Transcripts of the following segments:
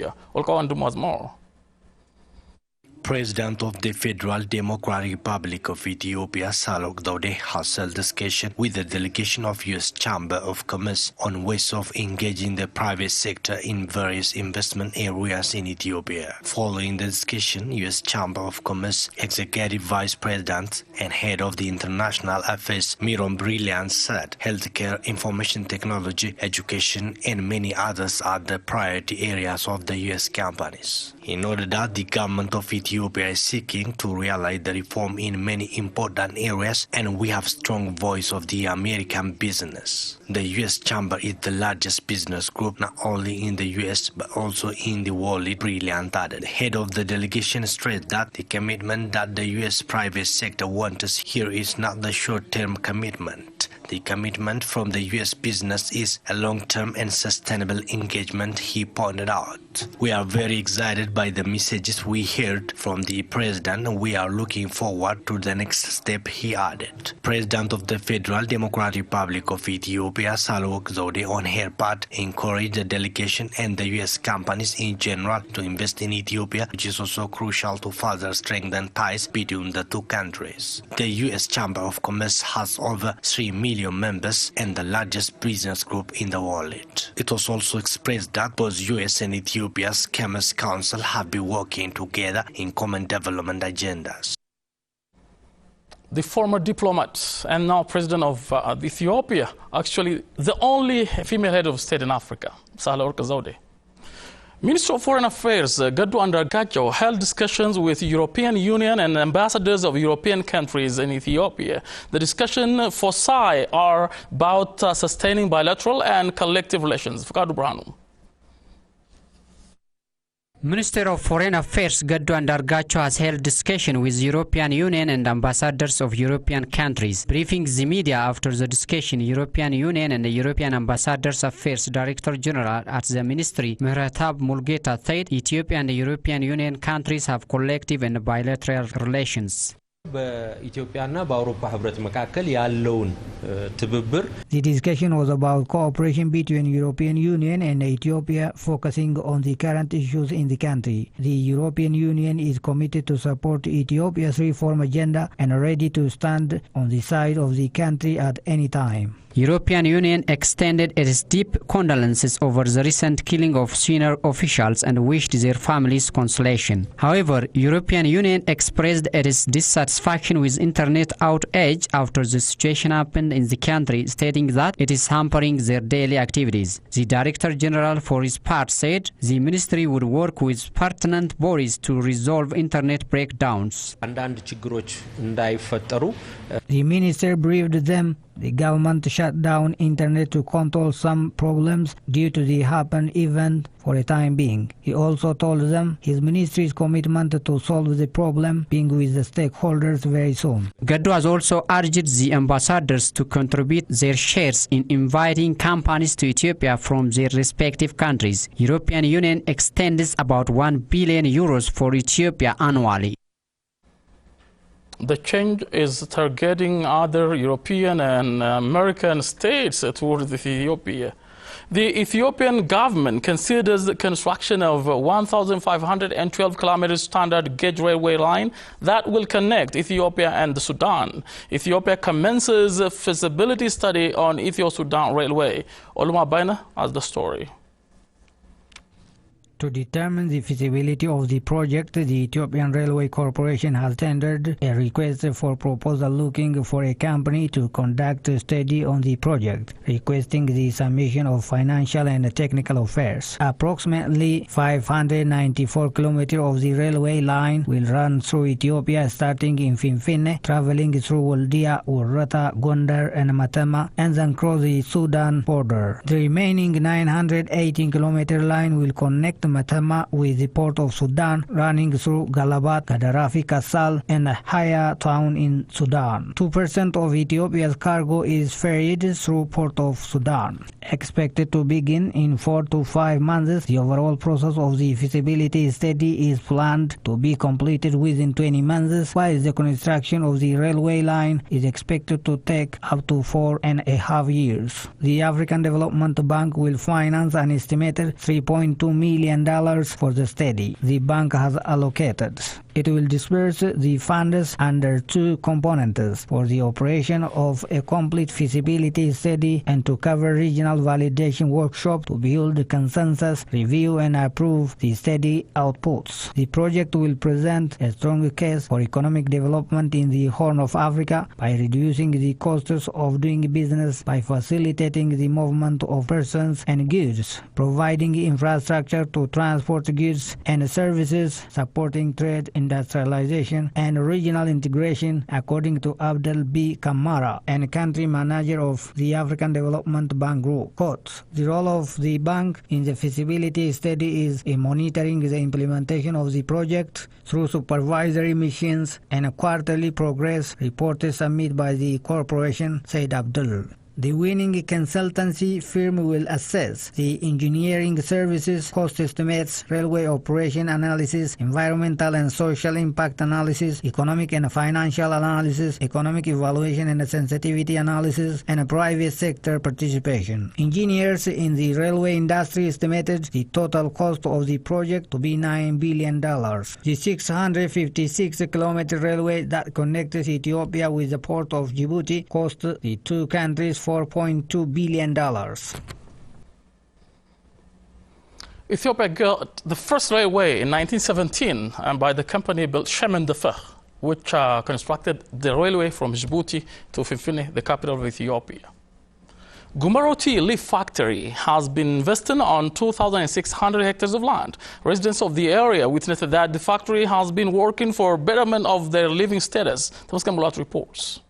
Ethiopia. We'll go on to more. President of the Federal Democratic Republic of Ethiopia, Salok Zewde, has held discussion with the delegation of U.S. Chamber of Commerce on ways of engaging the private sector in various investment areas in Ethiopia. Following the discussion, U.S. Chamber of Commerce Executive Vice President and Head of the International Affairs, Miron Brilliant, said healthcare, information technology, education, and many others are the priority areas of the U.S. companies. In order that the government of Ethiopia is seeking to realize the reform in many important areas, and we have strong voice of the American business. The U.S. Chamber is the largest business group not only in the U.S. but also in the world, Brilliant added. The head of the delegation stressed that the commitment that the U.S. private sector wants here is not the short-term commitment. The commitment from the U.S. business is a long-term and sustainable engagement, he pointed out. We are very excited by the messages we heard from the President. We are looking forward to the next step, he added. President of the Federal Democratic Republic of Ethiopia, Salok Zewde, on her part, encouraged the delegation and the U.S. companies in general to invest in Ethiopia, which is also crucial to further strengthen ties between the two countries. The U.S. Chamber of Commerce has over 3 million members and the largest business group in the world. It was also expressed that both U.S. and Ethiopia's Commerce Council have been working together in common development agendas. The former diplomat and now president of Ethiopia, actually the only female head of state in Africa, Salok Zewde. Minister of Foreign Affairs Gadu Andargacho held discussions with European Union and ambassadors of European countries in Ethiopia. The discussion foci are about sustaining bilateral and collective relations. Gadu Branu. Minister of Foreign Affairs Gadu Andargacho has held discussion with European Union and ambassadors of European countries. Briefing the media after the discussion, European Union and the European Ambassadors Affairs Director General at the Ministry, Mehretab Mulgeta, said Ethiopia and the European Union countries have collective and bilateral relations. በኢትዮጵያና በአውሮፓ ህብረት መካከል ያለውን ትብብር The discussion was about cooperation between European Union and Ethiopia, focusing on the current issues in the country. The European Union is committed to support Ethiopia's reform agenda and ready to stand on the side of the country at any time. European Union extended its deep condolences over the recent killing of senior officials and wished their families consolation. However, European Union expressed its dissatisfaction with internet outage after the situation happened in the country, stating that it is hampering their daily activities. The Director General for his part said the ministry would work with pertinent bodies to resolve internet breakdowns. The minister briefed them. The government shut down internet to control some problems due to the happened event for a time being. He also told them his ministry's commitment to solve the problem, being with the stakeholders very soon. Gadu has also urged the ambassadors to contribute their shares in inviting companies to Ethiopia from their respective countries. European Union extends about €1 billion for Ethiopia annually. The change is targeting other European and American states towards Ethiopia. The Ethiopian government considers the construction of 1,512 kilometers standard gauge railway line that will connect Ethiopia and Sudan. Ethiopia commences a feasibility study on Ethio-Sudan railway. Oluma Baina has the story. To determine the feasibility of the project, the Ethiopian Railway Corporation has tendered a request for proposal looking for a company to conduct a study on the project, requesting the submission of financial and technical affairs. Approximately 594 kilometers of the railway line will run through Ethiopia, starting in Finfinne, traveling through Waldia, Urrata, Gondar, and Matama, and then cross the Sudan border. The remaining 918 kilometer line will connect Matama with the port of Sudan, running through Galabat, Gadarafi, Kassal, and Haya town in Sudan. 2% of Ethiopia's cargo is ferried through port of Sudan. Expected to begin in 4 to 5 months, the overall process of the feasibility study is planned to be completed within 20 months, while the construction of the railway line is expected to take up to 4.5 years. The African Development Bank will finance an estimated $3.2 million billion for the study the bank has allocated. It will disperse the funds under two components: for the operation of a complete feasibility study and to cover regional validation workshop to build consensus, review and approve the study outputs. The project will present a strong case for economic development in the Horn of Africa by reducing the costs of doing business, by facilitating the movement of persons and goods, providing infrastructure to transport goods and services, supporting trade, industrialization and regional integration, according to Abdel B. Kamara, and country manager of the African Development Bank Group. Quote, the role of the bank in the feasibility study is in monitoring the implementation of the project through supervisory missions and a quarterly progress report submitted by the corporation, said Abdul. The winning consultancy firm will assess the engineering services, cost estimates, railway operation analysis, environmental and social impact analysis, economic and financial analysis, economic evaluation and sensitivity analysis, and private sector participation. Engineers in the railway industry estimated the total cost of the project to be $9 billion. The 656-kilometer railway that connects Ethiopia with the port of Djibouti cost the two countries $4.2 billion. Ethiopia got the first railway in 1917 by the company built Shemen Defer, which constructed the railway from Djibouti to Finfinne, the capital of Ethiopia. Gumaroti Leaf Factory has been investing on 2,600 hectares of land. Residents of the area witnessed that the factory has been working for betterment of their living status. Thomas Kambulat reports.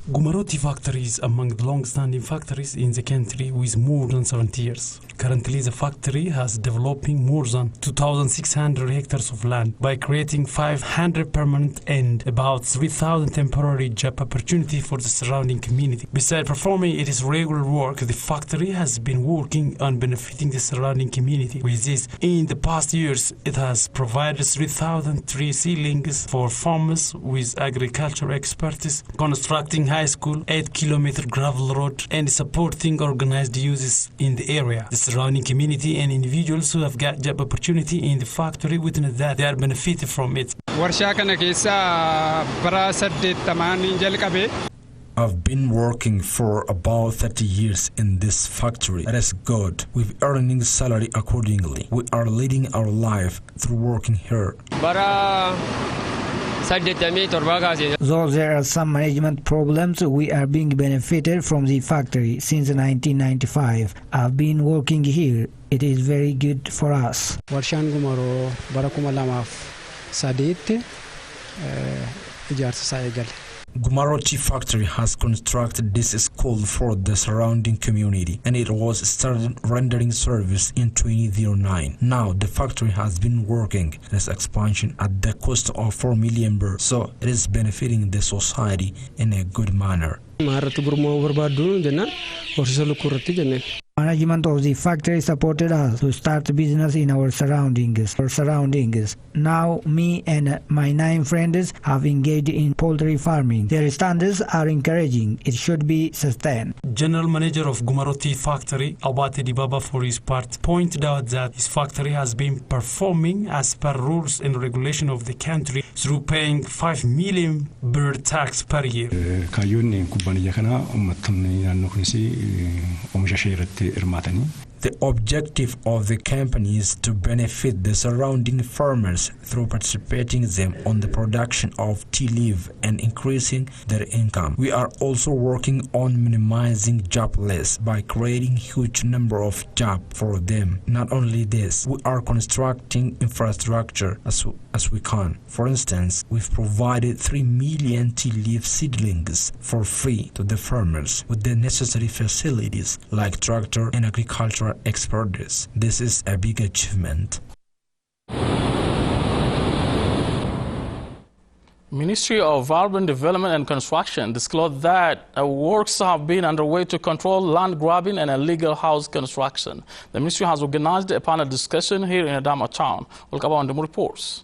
Gumaroti factory is among the long-standing factories in the country with more than 70 years. Currently, the factory has developing more than 2,600 hectares of land by creating 500 permanent and about 3,000 temporary job opportunity for the surrounding community. Besides performing its regular work, the factory has been working on benefiting the surrounding community. With this, in the past years, it has provided 3,000 tree seedlings for farmers with agricultural expertise, constructing high school, 8-kilometer gravel road, and supporting organized uses in the area. The surrounding community and individuals who have got job opportunity in the factory witness that they are benefiting from it. I've been working for about 30 years in this factory. That is good. We're earning salary accordingly. We are leading our life through working here. Though there are some management problems, we are being benefited from the factory since 1995. I've been working here. It is very good for us. Gumaroti factory has constructed this school for the surrounding community, and it was started rendering service in 2009. Now the factory has been working this expansion at the cost of 4 million birr, so it is benefiting the society in a good manner. Management of the factory supported us to start business in our surroundings. Now, me and my 9 friends have engaged in poultry farming. Their standards are encouraging. It should be sustained. General Manager of Gumaroti Factory, Abate Dibaba, for his part, pointed out that his factory has been performing as per rules and regulation of the country through paying 5 million birr tax per year. The objective of the company is to benefit the surrounding farmers through participating them on the production of tea leaf and increasing their income. We are also working on minimizing jobless by creating huge number of jobs for them. Not only this, we are constructing infrastructure as we can. For instance, we've provided 3 million tea leaf seedlings for free to the farmers with the necessary facilities like tractor and agricultural expertise. This is a big achievement. Ministry of Urban Development and Construction disclosed that works have been underway to control land grabbing and illegal house construction. The ministry has organized a panel discussion here in Adama town. We'll cover on the reports.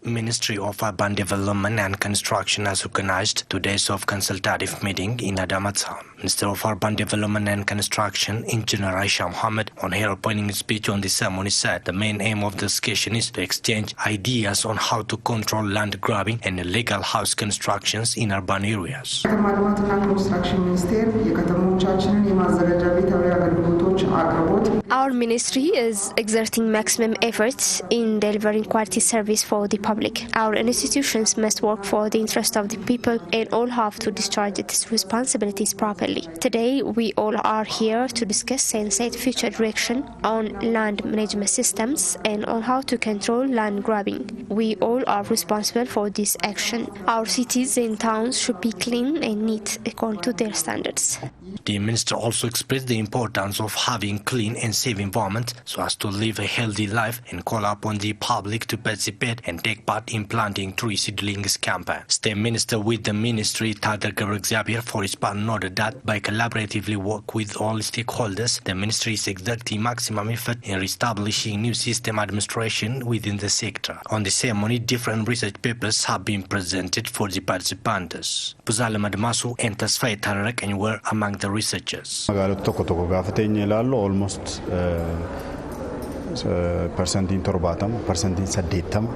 Ministry of Urban Development and Construction has organized 2 days of consultative meeting in Adama town. Minister of Urban Development and Construction, Engineer Aisha Mohammed, on her opening speech on the ceremony said the main aim of the discussion is to exchange ideas on how to control land grabbing and illegal house constructions in urban areas. Our ministry is exerting maximum efforts in delivering quality service for the public. Our institutions must work for the interest of the people and all have to discharge its responsibilities properly. Today, we all are here to discuss and set future direction on land management systems and on how to control land grabbing. We all are responsible for this action. Our cities and towns should be clean and neat according to their standards. The minister also expressed the importance of having clean and safe environment so as to live a healthy life and call upon the public to participate and take part in planting tree seedlings campaign. State Minister with the ministry, Tadar Gabriel, for his part noted that by collaboratively work with all stakeholders, the ministry is exerting maximum effort in reestablishing new system administration within the sector. On the ceremony, different research papers have been presented for the participants. Puzala Madmasu and Tasfai Tararak were among the researchers. Almost percentage 40, percentage 80.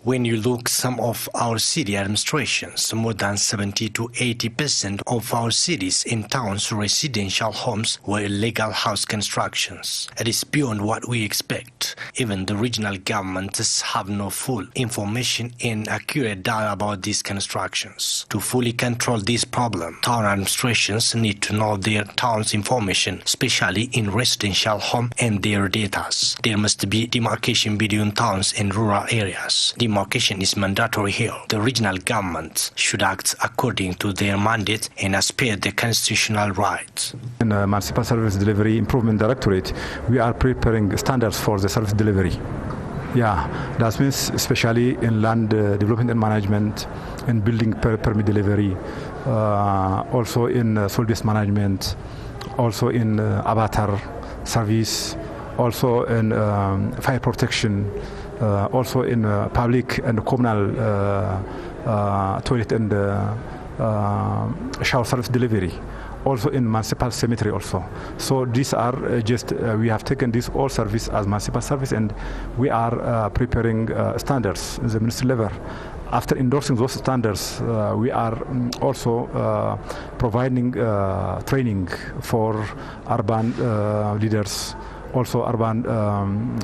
When you look some of our city administrations, more than 70 to 80% of our cities and towns residential homes were illegal house constructions. It is beyond what we expect. Even the regional governments have no full information and accurate data about these constructions. To fully control this problem, town administrations need to know their town's information, especially in residential home and their data. There must be demarcation between towns and rural areas. Demarcation is mandatory here. The regional governments should act according to their mandate and as per the constitutional rights. In the Municipal Service Delivery Improvement Directorate, we are preparing standards for the service delivery. Yeah, that means especially in land development and management, in building permit delivery, also in soil-based management, also in avatar service, also in fire protection, also in public and communal toilet and shower service delivery, also in municipal cemetery also. So these are just, we have taken this all service as municipal service and we are preparing standards at the ministry level. After endorsing those standards, we are also providing training for urban leaders, also urban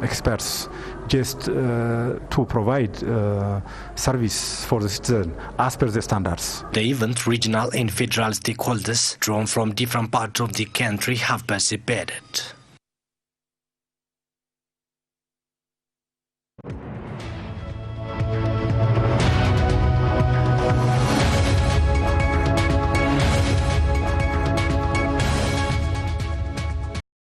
experts, just to provide service for the citizen as per the standards. The event, regional and federal stakeholders drawn from different parts of the country have participated.